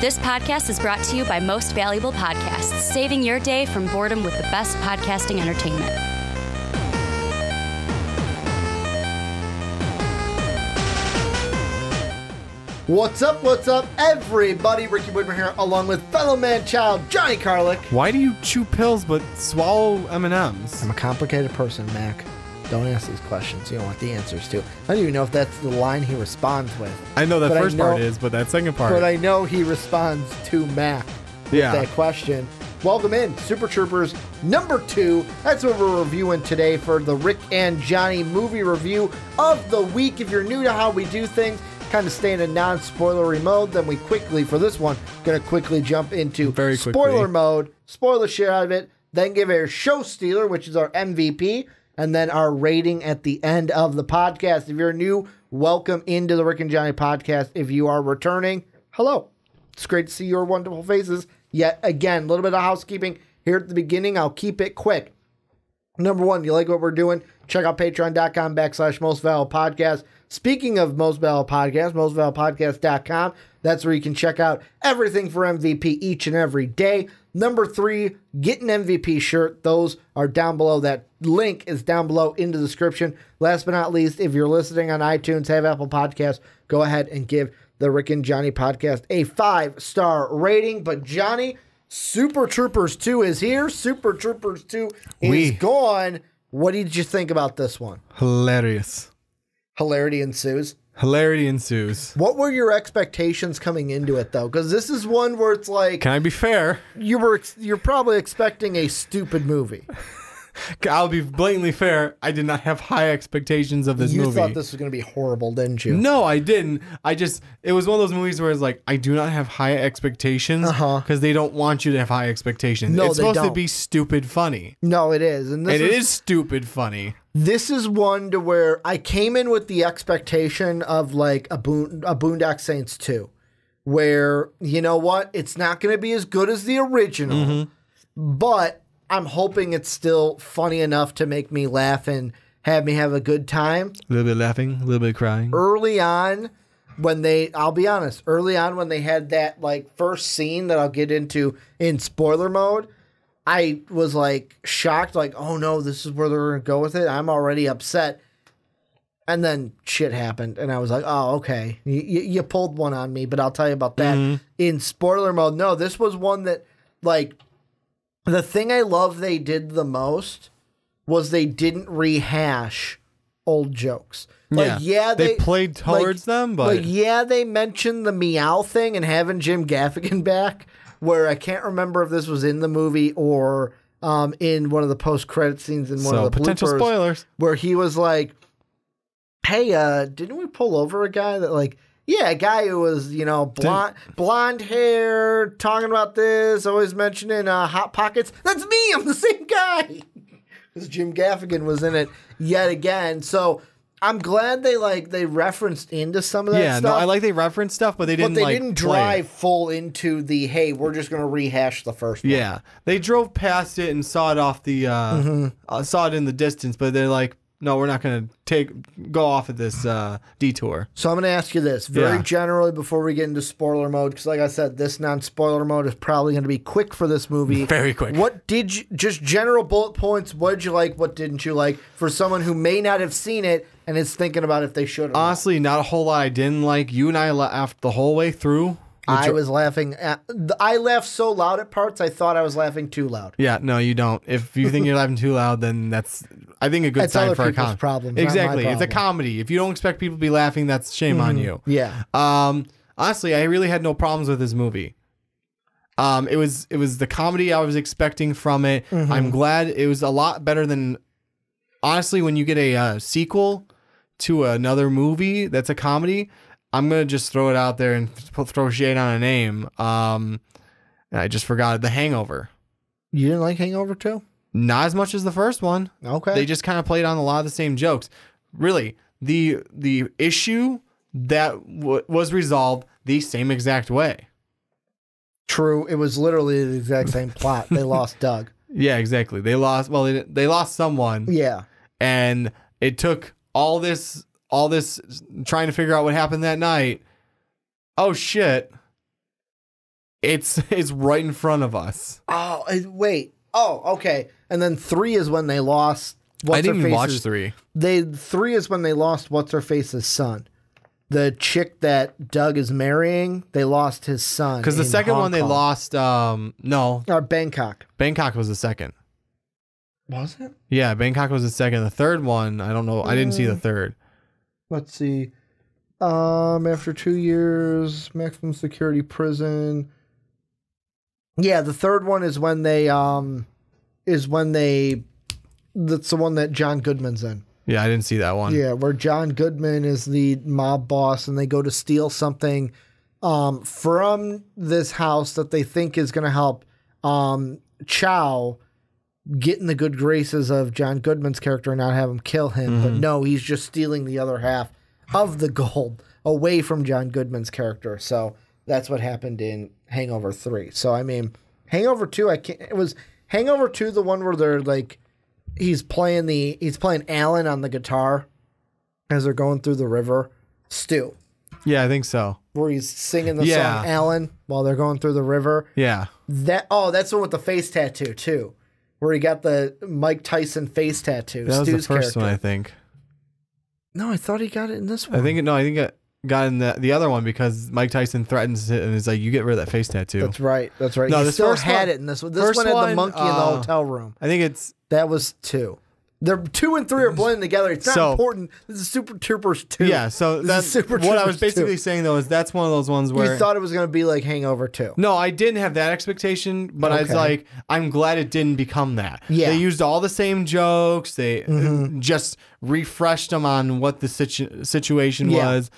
This podcast is brought to you by Most Valuable Podcasts, saving your day from boredom with the best podcasting entertainment. What's up, everybody? Ricky Widmer here, along with fellow man-child Johnny Karlic. Why do you chew pills but swallow M&Ms? I'm a complicated person, Mac. Don't ask these questions. You don't want the answers to. I don't even know if that's the line he responds with. I know that first part is, but that second part. But I know he responds to Mac with that question. Welcome in, Super Troopers number 2. That's what we're reviewing today for the Rick and Johnny movie review of the week. If you're new to how we do things, kind of stay in a non-spoilery mode, then we quickly, for this one, going to quickly jump into spoiler mode, spoil the shit out of it, then give a show stealer, which is our MVP, and then our rating at the end of the podcast. If you're new, welcome into the Rick and Johnny podcast. If you are returning, hello. It's great to see your wonderful faces. Yet again, a little bit of housekeeping here at the beginning. I'll keep it quick. Number one, you like what we're doing? Check out patreon.com/mostvaluablepodcast. Speaking of Most Valuable Podcast, mostvaluablepodcast.com. That's where you can check out everything for MVP each and every day. Number 3, get an MVP shirt. Those are down below. That link is down below in the description. Last but not least, if you're listening on iTunes, have Apple Podcasts, go ahead and give the Rick and Johnny podcast a 5-star rating. But Johnny, Super Troopers 2 is here. Super Troopers 2 is gone. What did you think about this one? Hilarious. Hilarity ensues. Hilarity ensues. What were your expectations coming into it, though? Because this is one where it's like... Can I be fair? You're probably expecting a stupid movie. I'll be blatantly fair. I did not have high expectations of this movie. You thought this was going to be horrible, didn't you? No, I didn't. It was one of those movies where it's like, I do not have high expectations because they don't want you to have high expectations. No, it's supposed to be stupid funny. No, it is. And it is stupid funny. This is one to where I came in with the expectation of like a Boondock Saints 2, where, you know what? It's not going to be as good as the original, but I'm hoping it's still funny enough to make me laugh and have me have a good time. A little bit laughing, a little bit crying. Early on, I'll be honest, early on when they had that like first scene that I'll get into in spoiler mode, I was like shocked, like, oh no, this is where they're going to go with it. I'm already upset. And then shit happened, and I was like, oh, okay. You pulled one on me, but I'll tell you about that in spoiler mode. No, this was one that, like, the thing I love they did the most was they didn't rehash old jokes. Like, they played towards them, but... Like, they mentioned the meow thing and having Jim Gaffigan back, where I can't remember if this was in the movie or in one of the post-credit scenes in one of the potential bloopers, spoilers, where he was like, hey, didn't we pull over a guy that, like, yeah, a guy who was, you know, blonde hair, talking about this, always mentioning Hot Pockets. That's me. I'm the same guy. Because Jim Gaffigan was in it yet again. So I'm glad they referenced into some of that stuff. Yeah, no, I like they referenced stuff, but they didn't. But they didn't drive full into the, hey, we're just going to rehash the first one. Yeah, they drove past it and saw it off the saw it in the distance, but they're like, no, we're not going to go off of this detour. So I'm going to ask you this very generally before we get into spoiler mode, because like I said, this non-spoiler mode is probably going to be quick for this movie. Very quick. What did you, just general bullet points, what did you like, what didn't you like, for someone who may not have seen it and is thinking about if they should or Honestly, not a whole lot I didn't like. You and I laughed the whole way through. I was laughing. I laughed so loud at parts, I thought I was laughing too loud. Yeah, no, you don't. If you think you're laughing too loud, then that's, I think, a good sign for a comedy. Problems, exactly. It's a comedy. If you don't expect people to be laughing, that's shame on you. Yeah. Honestly, I really had no problems with this movie. It was the comedy I was expecting from it. I'm glad it was a lot better than, honestly, when you get a sequel to another movie that's a comedy. I'm going to just throw it out there and throw shade on a name. I just forgot it. The Hangover. You didn't like Hangover 2? Not as much as the first one. Okay. They just kind of played on a lot of the same jokes. Really, the issue that was resolved the same exact way. True. It was literally the exact same plot. They lost Doug. Yeah, exactly. They lost, well, they lost someone. Yeah. And it took all this trying to figure out what happened that night. Oh shit. It's right in front of us. Oh, wait. Oh, okay. And then 3 is when they lost. I didn't even watch 3. 3 is when they lost what's her face's son. The chick that Doug is marrying, they lost his son. Because the second one they lost. No. Or Bangkok. Bangkok was the second. Was it? Yeah, Bangkok was the second. The third one, I don't know. I didn't see the third. Let's see. After 2 years, maximum security prison. Yeah, the third one is when they that's the one that John Goodman's in. Yeah, I didn't see that one. Yeah, where John Goodman is the mob boss and they go to steal something from this house that they think is going to help Chow get in the good graces of John Goodman's character and not have him kill him. But no, he's just stealing the other half of the gold away from John Goodman's character. So that's what happened in Hangover 3. So, I mean, Hangover 2, it was Hangover 2, the one where they're like, he's playing Alan on the guitar as they're going through the river. Stu. Yeah, I think so. Where he's singing the song Alan while they're going through the river. Yeah. That's the one with the face tattoo too. Where he got the Mike Tyson face tattoo. That was Stu's the first character. one, I think. No, I thought he got it in this one. I think it got in the other one because Mike Tyson threatens it and is like, you get rid of that face tattoo. That's right. No, he this still first had one, it in this one. This one had the monkey in the hotel room. I think that was 2. They're 2 and 3 are blending together. It's not important. This is Super Troopers 2. Yeah, so that's what I was basically saying though is that's one of those ones where you thought it was going to be like Hangover 2. No, I didn't have that expectation, but I was like, I'm glad it didn't become that. Yeah. They used all the same jokes. They just refreshed them on what the situation was.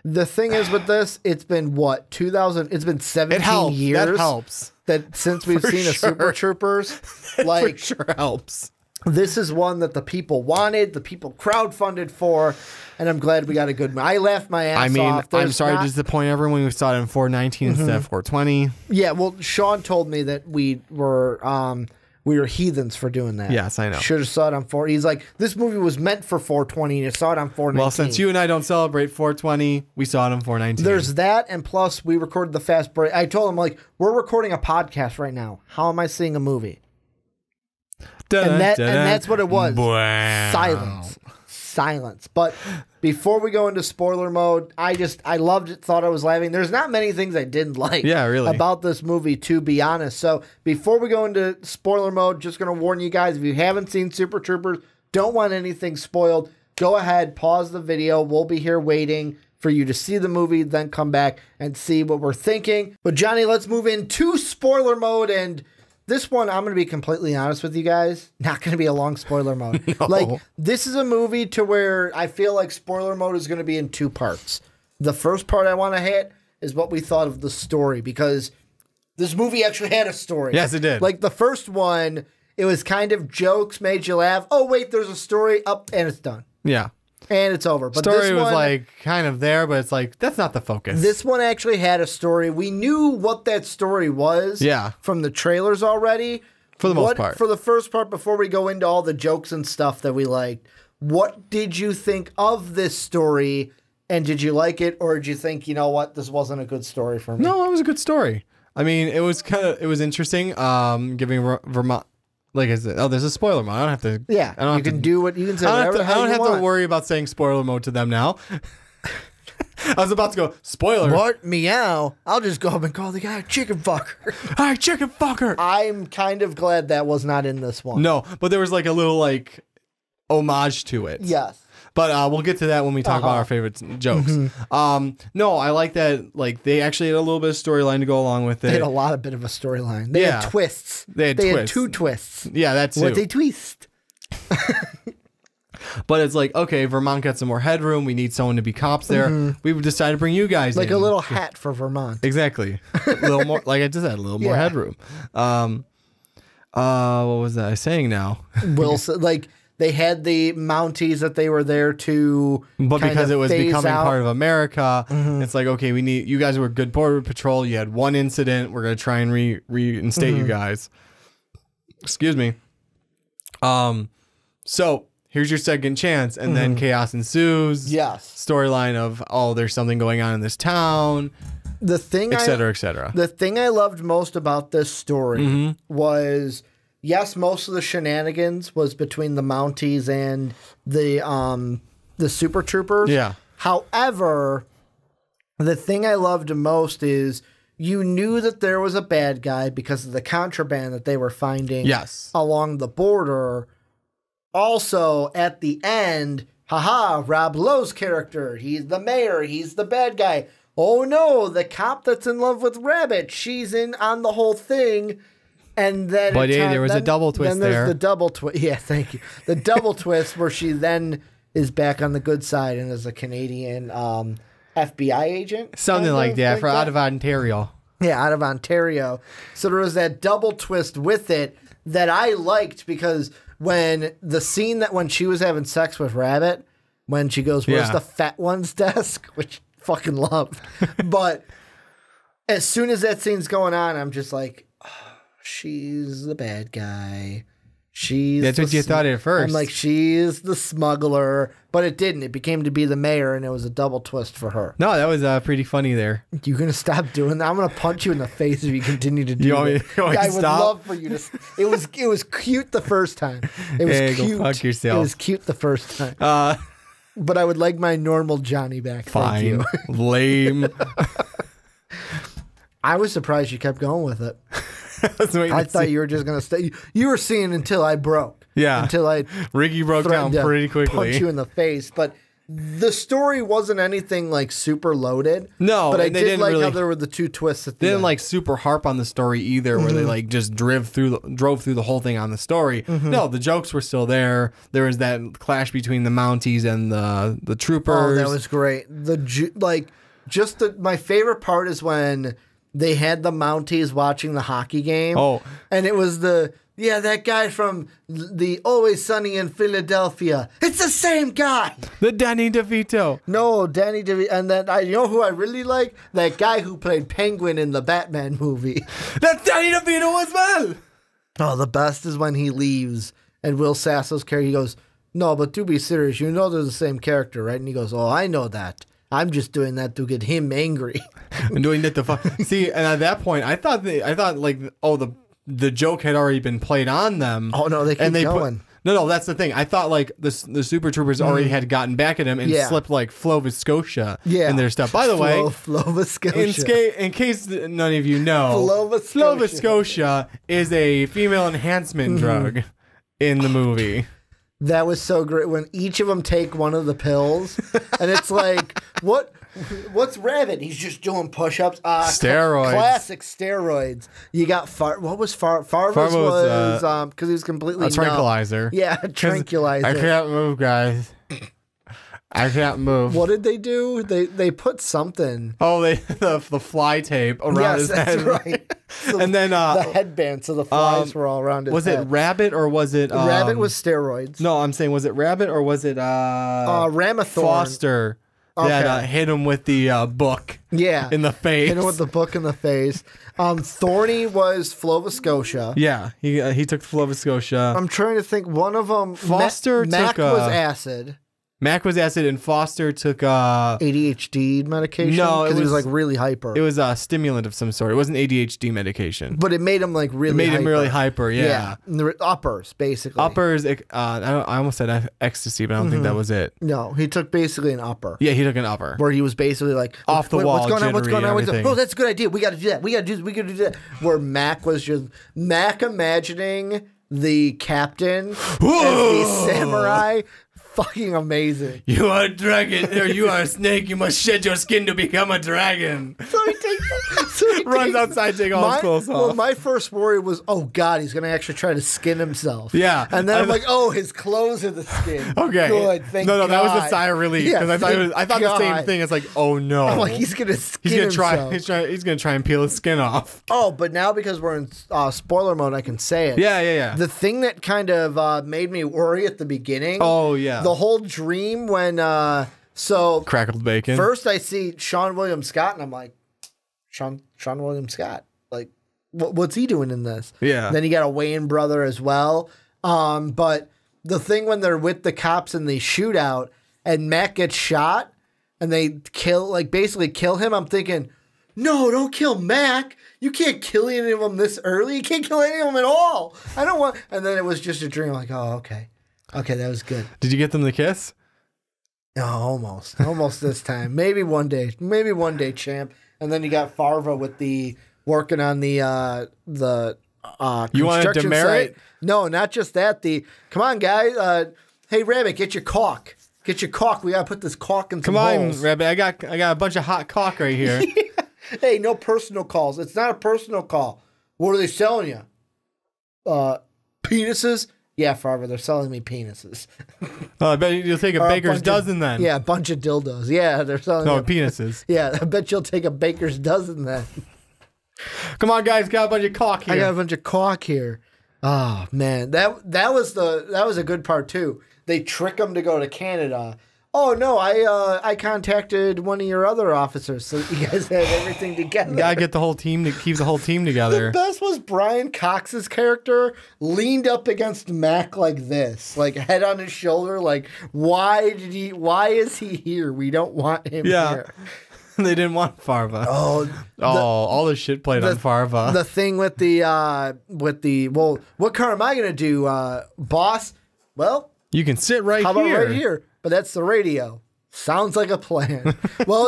The thing is with this, it's been what, 2000? It's been 17 years. That helps. That since we've seen a Super Troopers, like for sure helps. This is one that the people wanted, the people crowdfunded for, and I'm glad we got a good one. I laughed my ass off. I'm sorry to disappoint everyone. We saw it in 419 instead of 420. Yeah, well, Sean told me that we were heathens for doing that. Yes, I know. Should have saw it on 4. He's like, this movie was meant for 420, and you saw it on 419. Well, since you and I don't celebrate 420, we saw it on 419. There's that, and plus we recorded the fast break. I told him, like, we're recording a podcast right now. How am I seeing a movie? And that's what it was. Silence. But before we go into spoiler mode, I loved it, thought I was laughing. There's not many things I didn't like about this movie, to be honest. So before we go into spoiler mode, just going to warn you guys, if you haven't seen Super Troopers, don't want anything spoiled, go ahead, pause the video. We'll be here waiting for you to see the movie, then come back and see what we're thinking. But Johnny, let's move into spoiler mode. And this one, I'm going to be completely honest with you guys, not going to be a long spoiler mode. No. Like, this is a movie to where I feel like spoiler mode is going to be in 2 parts. The first part I want to hit is what we thought of the story, because this movie actually had a story. Yes, it did. Like, the first one, it was kind of jokes, made you laugh. Oh, wait, there's a story, up, and it's done. Yeah. And it's over. But story this one was like kind of there, but it's like, that's not the focus. This one actually had a story. We knew what that story was from the trailers already. For the most part. For the first part, before we go into all the jokes and stuff that we liked, what did you think of this story? And did you like it? Or did you think, you know what, this wasn't a good story for me? No, it was a good story. I mean, it was interesting. Giving Vermont, like I said, there's a spoiler mode. I don't have to. Yeah, you can do what you can say. I don't have to worry about saying spoiler mode to them now. I was about to go spoiler. What? Meow. I'll just go up and call the guy chicken fucker. Hi, chicken fucker. I'm kind of glad that was not in this one. No, but there was like a little like homage to it. Yes. But we'll get to that when we talk about our favorite jokes. No, I like that. Like, they actually had a little bit of storyline to go along with it. They had a bit of a storyline. They had twists. They had 2 twists. Yeah, that's what they twist. But it's like, okay, Vermont got some more headroom. We need someone to be cops there. We decided to bring you guys like in. a little hat for Vermont. Exactly. A little more, like I just said, a little more headroom. What was I saying now? Wilson, like, they had the Mounties that they were there to, but because it was becoming out. part of America, it's like, okay, we need you guys were good border patrol. You had one incident. We're gonna try and reinstate you guys. Excuse me. So here's your second chance, and then chaos ensues. Yes. Storyline of there's something going on in this town. The thing, et cetera, et cetera. The thing I loved most about this story was, yes, most of the shenanigans was between the Mounties and the Super Troopers. Yeah. However, the thing I loved most is you knew that there was a bad guy because of the contraband that they were finding along the border. Also, at the end, Rob Lowe's character, he's the mayor, he's the bad guy. Oh no, the cop that's in love with Rabbit, she's in on the whole thing. And then there was a double twist then there's the double twist. Yeah, thank you. The double twist where she then is back on the good side and is a Canadian FBI agent. Something like that, out of Ontario. Yeah, out of Ontario. So there was that double twist with it that I liked because when she was having sex with Rabbit, when she goes, where's the fat one's desk? Which I fucking loved. But as soon as that scene's going on, I'm just like, oh, she's the bad guy. That's what you thought at first. I'm like, she's the smuggler. But it didn't. It became to be the mayor, and it was a double twist for her. No, that was pretty funny there. You're going to stop doing that? I'm going to punch you in the face if you continue to do that. I would love for you to... It was cute the first time. It was cute. Go fuck yourself. It was cute the first time. But I would like my normal Johnny back. Fine. Thank you. Lame. I was surprised you kept going with it. I thought you were just going to stay. You were seeing until I broke. Yeah. Until Ricky broke down pretty quickly. Punch you in the face. But the story wasn't anything like super loaded. No. But I did like how there were the two twists at the end. They didn't like super harp on the story either, where they like just drove through the whole thing on the story. No, the jokes were still there. There was that clash between the Mounties and the Troopers. Oh, that was great. My favorite part is when they had the Mounties watching the hockey game. Oh. And it was that guy from the Always Sunny in Philadelphia. It's the same guy. The Danny DeVito. No, Danny DeVito. And then, you know who I really like? That guy who played Penguin in the Batman movie. That's Danny DeVito as well. Oh, the best is when he leaves and Will Sasso's character, he goes, no, but to be serious, you know they're the same character, right? And he goes, oh, I know that. I'm just doing that to get him angry. And doing that to fuck. See, and at that point, I thought the joke had already been played on them. Oh no, they keep going. No, that's the thing. I thought like the Super Troopers already had gotten back at him and slipped like Flova Scotia in their stuff. By the way, Flova Scotia. In case none of you know, Flova Scotia is a female enhancement drug in the movie. That was so great when each of them take one of the pills, and it's like, what's Rabbit? He's just doing push-ups. Steroids. Classic steroids. You got what was Farva's was because he was completely a tranquilizer. Numb. Yeah, a tranquilizer. I can't move, guys. I can't move. What did they do? They put something. Oh, the fly tape around his head. Yes, that's right. So and then the headband, so the flies were all around his head. Was it Rabbit or was it... Rabbit was steroids. No, I'm saying, was it Rabbit or was it... Ramathorn. Foster that hit him with the book in the face. Hit him with the book in the face. Thorny was Flova Scotia. Yeah, he took Flova Scotia. I'm trying to think. One of them... Foster Mac was acid. Mac was acid and Foster took ADHD medication. No, because he was like really hyper. It was a stimulant of some sort. It wasn't ADHD medication, but it made him like really. It made him really hyper. Yeah. Uppers basically. Uppers. I almost said ecstasy, but I don't think that was it. No, he took basically an upper. Yeah, he took an upper where he was basically like off the wall. What's going on? What's going on? Everything. Oh, that's a good idea. We got to do that. We got to do that. Where Mac was just imagining the captain as the samurai. Fucking amazing. You are a dragon, or you are a snake. You must shed your skin to become a dragon. So he runs outside, take all his clothes off. Well, my first worry was, oh God, he's going to actually try to skin himself. Yeah. And then I'm like, oh, his clothes are the skin. Okay. Good, thank God. No, that was a sigh of relief. Because I thought the same thing. It's like, oh no. I'm like, he's going to skin himself. He's going to try and peel his skin off. Oh, but now because we're in spoiler mode, I can say it. Yeah. The thing that kind of made me worry at the beginning. Oh, yeah. The whole dream when, crackled bacon. First I see Sean William Scott and I'm like, Sean William Scott, like, what's he doing in this? Yeah. Then you got a Wayne brother as well. But the thing when they're with the cops in the shootout and Mac gets shot and they basically kill him, I'm thinking, no, don't kill Mac. You can't kill any of them this early. You can't kill any of them at all. I don't want. And then it was just a dream. Like, oh, okay. Okay, that was good. Did you get them to kiss? No, almost this time. Maybe one day, champ. And then you got Farva with the working on the you want to demerit? No, not just that. Come on, guys. Hey, Rabbit, get your caulk. Get your caulk. We gotta put this caulk in some holes. On, Rabbit. I got a bunch of hot caulk right here. Hey, no personal calls. It's not a personal call. What are they selling you? Penises? Yeah, Farva, they're selling me penises. Oh, I bet you'll take a baker's dozen then. Yeah, a bunch of dildos. Yeah, they're selling penises. Yeah, I bet you'll take a baker's dozen then. Come on, guys, got a bunch of caulk here. I got a bunch of caulk here. Oh man, that was a good part too. They trick them to go to Canada. Oh no, I contacted one of your other officers, so you guys had everything together. You gotta get the whole team to keep the whole team together. The best was Brian Cox's character leaned up against Mac like this, like head on his shoulder, like why is he here? We don't want him here. They didn't want Farva. All the shit played on Farva. The thing with well, what car am I gonna do, boss? Well, you can sit right here. How about right here? But that's the radio. Sounds like a plan. Well,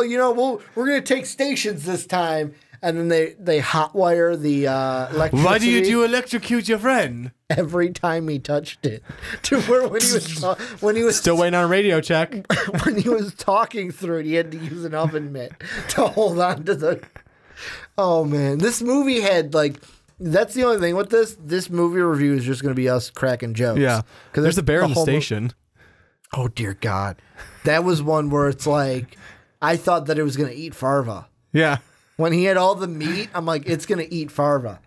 we're gonna take stations this time, and then they hotwire the electricity. Why did you electrocute your friend? Every time he touched it, to where when he was still waiting on a radio check. When he was talking through it, he had to use an oven mitt to hold on to the. Oh man, this movie had that's the only thing with this. This movie review is just going to be us cracking jokes. Yeah, because there's a bear in the station. Oh, dear God. That was one where it's like, I thought that it was going to eat Farva. Yeah. When he had all the meat, I'm like, it's going to eat Farva.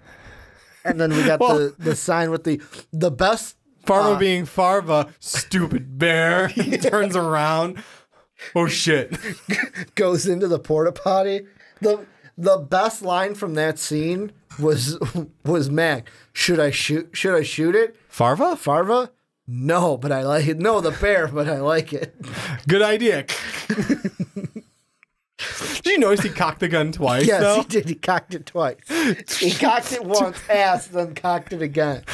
And then we got the sign with the best. Farva being Farva, stupid bear. He turns around. Oh, shit. Goes into the porta potty. The best line from that scene was Mac. Should I shoot it? Farva? Farva? No, but I like it. No, the bear, but I like it. Good idea. Did you notice he cocked the gun twice? Yes, though? he did. He cocked it twice. He cocked it once, then cocked it again.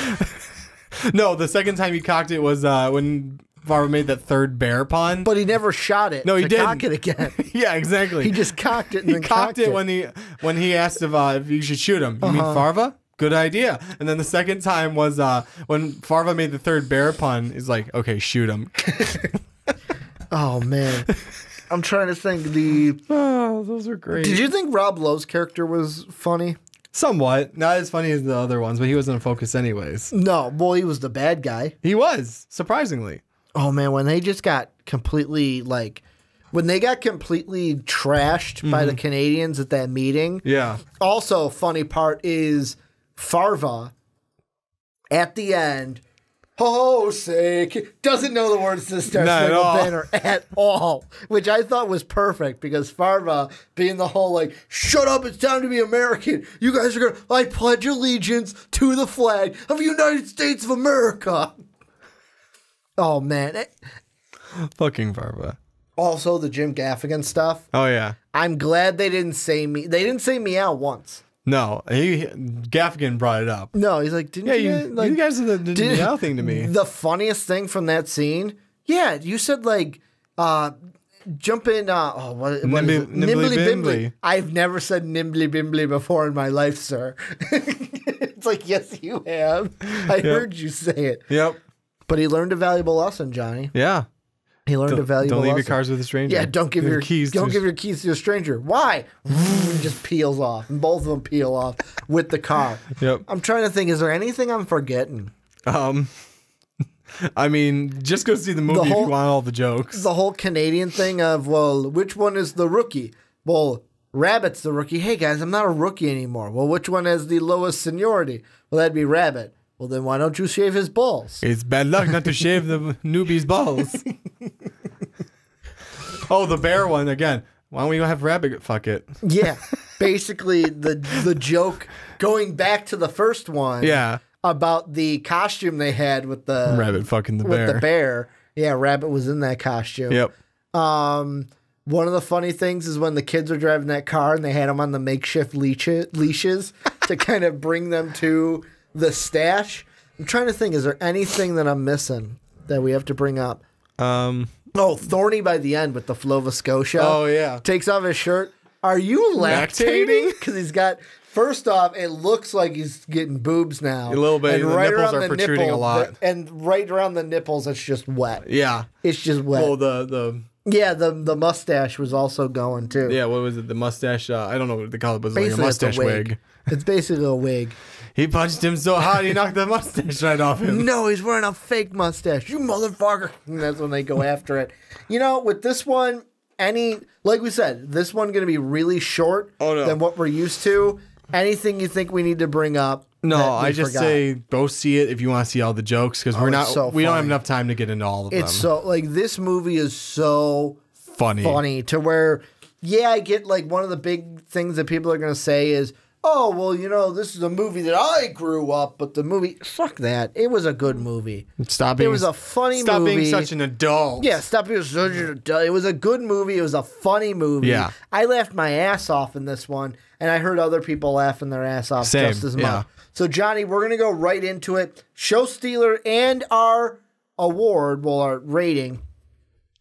No, the second time he cocked it was when Farva made that third bear pun. But he never shot it. No, he didn't. Cock it again. Yeah, exactly. He just cocked it and then cocked it when he asked if you should shoot him. You mean Farva? Good idea. And then the second time was when Farva made the third bear pun. He's like, okay, shoot him. Oh, man. I'm trying to think. Oh, those are great. Did you think Rob Lowe's character was funny? Somewhat. Not as funny as the other ones, but he wasn't a focus anyways. No, well, he was the bad guy. He was, surprisingly. Oh, man, when they just got completely, trashed by the Canadians at that meeting. Yeah. Also, funny part is Farva, at the end, sake, doesn't know the words to the Star Spangled Banner at all, which I thought was perfect because Farva being the whole shut up, it's time to be American. You guys are I pledge allegiance to the flag of the United States of America. Oh, man. Fucking Farva. Also, the Jim Gaffigan stuff. Oh, yeah. I'm glad they didn't say me. They didn't say meow once. No, Gaffigan brought it up. No, he's like, didn't you guys, you guys did the meow thing to me. The funniest thing from that scene, you said jump in. What is it? Nimbly Bimbly. I've never said Nimbly Bimbly before in my life, sir. It's like, yes, you have. I heard you say it. Yep. But he learned a valuable lesson, Johnny. Yeah. He learned a valuable lesson. Don't leave your cars with a stranger. Yeah, don't give your keys to a stranger. Why? Just peels off. And both of them peel off with the car. Yep. I'm trying to think, is there anything I'm forgetting? I mean, just go see the movie if you want all the jokes. The whole Canadian thing of, well, which one is the rookie? Well, Rabbit's the rookie. Hey, guys, I'm not a rookie anymore. Well, which one has the lowest seniority? Well, that'd be Rabbit. Well, then why don't you shave his balls? It's bad luck not to shave the newbie's balls. Oh, the bear one again. Why don't we have Rabbit fuck it? Yeah. Basically, the joke going back to the first one. Yeah. About the costume they had with the Rabbit fucking the bear. With the bear. Yeah, Rabbit was in that costume. Yep. One of the funny things is when the kids are driving that car and they had them on the makeshift leashes to kind of bring them to the stash. I'm trying to think, is there anything that I'm missing that we have to bring up? Thorny by the end with the Flova Scotia. Oh, yeah. Takes off his shirt. Are you lactating? Because he's got... First off, it looks like he's getting boobs now. A little bit. And the right nipples around are the protruding a lot. And right around the nipples, it's just wet. Yeah. It's just wet. Oh, the mustache was also going, too. Yeah, what was it? The mustache, I don't know what they call it, but it's like a mustache wig. It's basically a wig. He punched him so hard, he knocked the mustache right off him. No, he's wearing a fake mustache. You motherfucker. And that's when they go after it. You know, with this one, like we said, this one going to be really short than what we're used to. Anything you think we need to bring up? No, I just say go see it if you want to see all the jokes, because we don't have enough time to get into all of them. It's so, like, this movie is so funny to where, I get, like, one of the big things that people are going to say is, oh, well, you know, this is a movie that I grew up, but the movie, fuck that. It was a good movie. It was a funny movie. Stop being such an adult. Yeah, stop being such an adult. It was a good movie. It was a funny movie. Yeah. I laughed my ass off in this one, and I heard other people laughing their ass off just as much. Yeah. So, Johnny, we're going to go right into it. Show Stealer and our award, our rating.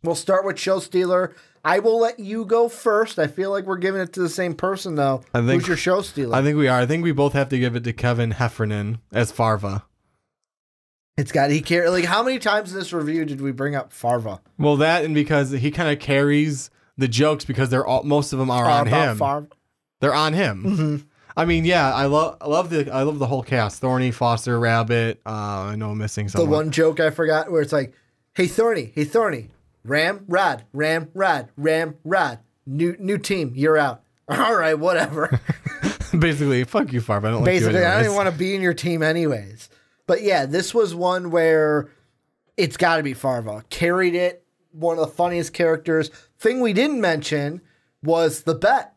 We'll start with Show Stealer. I will let you go first. I feel like we're giving it to the same person, though. Who's your Show Stealer? I think we are. I think we both have to give it to Kevin Heffernan as Farva. How many times in this review did we bring up Farva? Well, that and because he kind of carries the jokes because most of them are on him. Farva. They're on him. Mm-hmm. I mean, yeah, I love the whole cast. Thorny, Foster, Rabbit. I know I'm missing someone. The one joke I forgot where it's like, hey Thorny. Ram, Rod. New team, you're out. All right, whatever. Basically, fuck you, Farva. I don't like you anyways. I don't even want to be in your team anyways. But yeah, this was one where it's got to be Farva. Carried it. One of the funniest characters. Thing we didn't mention was the bet.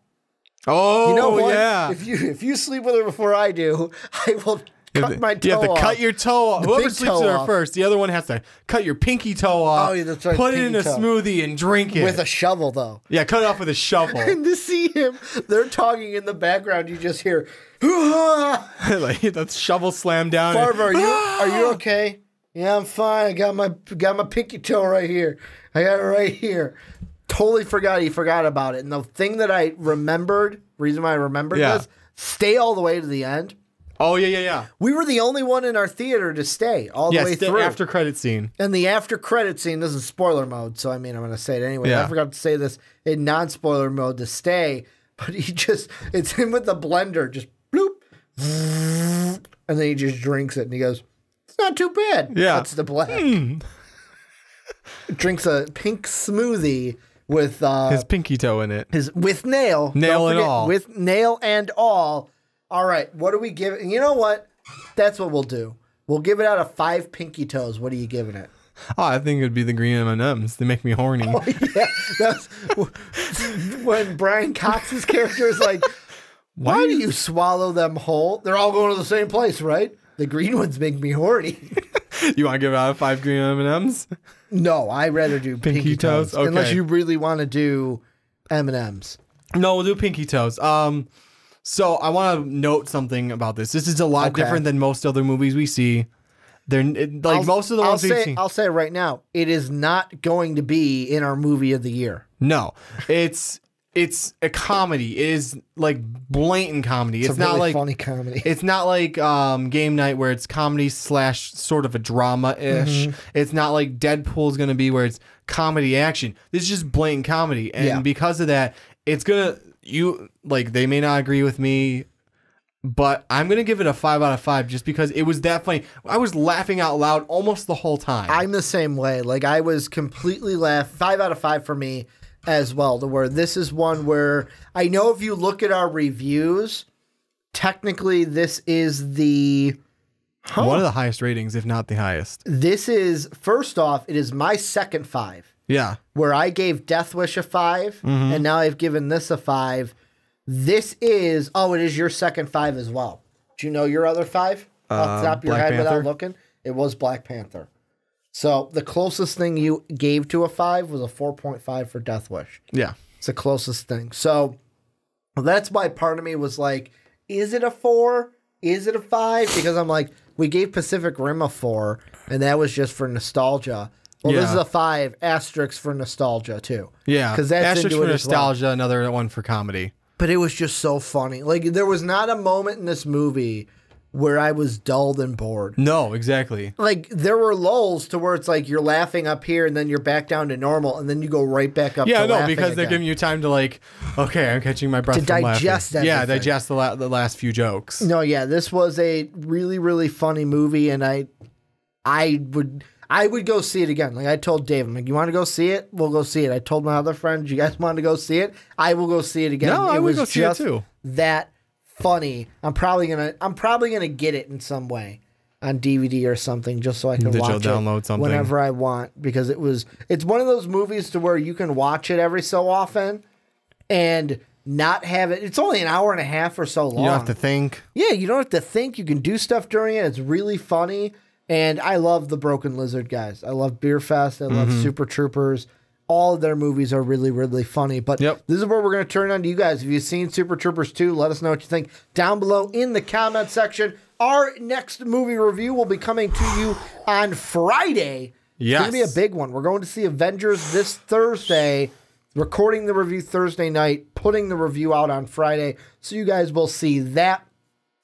Oh, you know what? Yeah. If you sleep with her before I do, I will cut my toe off. You have to cut your toe off. Whoever sleeps with her first, the other one has to cut your pinky toe off. Oh, yeah, that's right. Put it in a smoothie and drink it. With a shovel, though. Yeah, cut it off with a shovel. And to see him, they're talking in the background, you just hear, like that shovel slam down. Farva, are you okay? Yeah, I'm fine. I got my pinky toe right here. I got it right here. Totally forgot he forgot about it. And the thing that I remembered, reason why I remembered this, stay all the way to the end. Oh, yeah. We were the only one in our theater to stay all the way through. The after credit scene. And the after credit scene, this is spoiler mode, so I mean, I'm going to say it anyway. Yeah. I forgot to say this in non-spoiler mode to stay, but it's him with the blender, just bloop, and then he just drinks it, and he goes, it's not too bad. Yeah. That's the black. Drinks a pink smoothie with his pinky toe in it. With nail. With nail and all. All right, what do we give it? You know what? That's what we'll do. We'll give it out of 5 pinky toes. What are you giving it? Oh, I think it'd be the green M&Ms. They make me horny. Oh, yeah. That's when Brian Cox's character is like, why do you swallow them whole? They're all going to the same place, right? The green ones make me horny. You want to give it out of 5 green M&Ms? No, I'd rather do pinky toes. Okay. Unless you really want to do M&Ms. No, we'll do pinky toes. So I want to note something about this. This is a lot different than most other movies we see. Most of the ones we see. I'll say right now, it is not going to be in our movie of the year. No, it's a comedy. It is like blatant comedy. It's not really like funny comedy. It's not like Game Night where it's comedy / sort of a drama ish. Mm-hmm. It's not like Deadpool's going to be where it's comedy action. This is just blatant comedy, and because of that, it's gonna. They may not agree with me, but I'm going to give it a 5 out of 5 just because it was that funny. I was laughing out loud almost the whole time. I'm the same way. Like, I was completely 5 out of 5 for me as well, to where this is one where I know if you look at our reviews, technically this is one of the highest ratings, if not the highest. This is, first off, it is my second 5. Yeah. Where I gave Death Wish a 5, and now I've given this a 5. This is, it is your second 5 as well. Do you know your other 5? Off the top of your head without looking? It was Black Panther. So the closest thing you gave to a 5 was a 4.5 for Death Wish. Yeah. It's the closest thing. So that's why part of me was like, is it a 4? Is it a 5? Because I'm like, we gave Pacific Rim a 4, and that was just for nostalgia. Well, this is a 5 asterisk for nostalgia, too. Yeah. Because that's asterisk into for it nostalgia, as well. another one for comedy. But it was just so funny. Like, there was not a moment in this movie where I was dulled and bored. No, exactly. Like, there were lulls to where it's like you're laughing up here and then you're back down to normal and then you go right back up to laughing because they're again. giving you time to like, okay, I'm catching my breath To from digest laughing. Yeah, everything. digest the last few jokes. No, yeah, this was a really, really funny movie, and I would go see it again. Like I told Dave, I'm like, you want to go see it? We'll go see it. I told my other friends, you guys want to go see it? I will go see it again. No, I would go see it too. That funny. I'm probably gonna get it in some way on DVD or something just so I can watch download it something whenever I want, because it's one of those movies to where you can watch it every so often and not have it. It's only an hour and a half or so long. You don't have to think. Yeah, you don't have to think. You can do stuff during it. It's really funny. And I love the Broken Lizard guys. I love Beer Fest. I love Super Troopers. All of their movies are really, really funny. But this is where we're going to turn on to you guys. If you've seen Super Troopers 2, let us know what you think down below in the comment section. Our next movie review will be coming to you on Friday. Yes. It's going to be a big one. We're going to see Avengers this Thursday, recording the review Thursday night, putting the review out on Friday. So you guys will see that.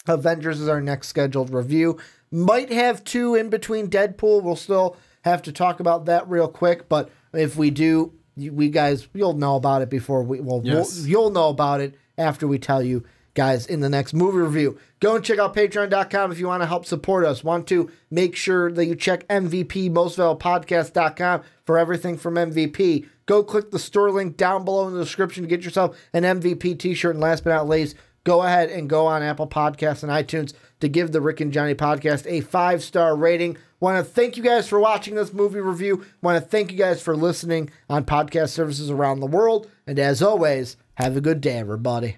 Avengers is our next scheduled review. Might have 2 in between Deadpool. We'll still have to talk about that real quick. But if we do, you'll know about it before you'll know about it after we tell you guys in the next movie review. Go and check out patreon.com if you want to help support us. Want to make sure that you check MVPMostValuedPodcast.com for everything from MVP. Go click the store link down below in the description to get yourself an MVP t-shirt. And last but not least, go ahead and go on Apple Podcasts and iTunes to give the Rick and Johnny podcast a 5-star rating. Want to thank you guys for watching this movie review. Want to thank you guys for listening on podcast services around the world. And as always, have a good day, everybody.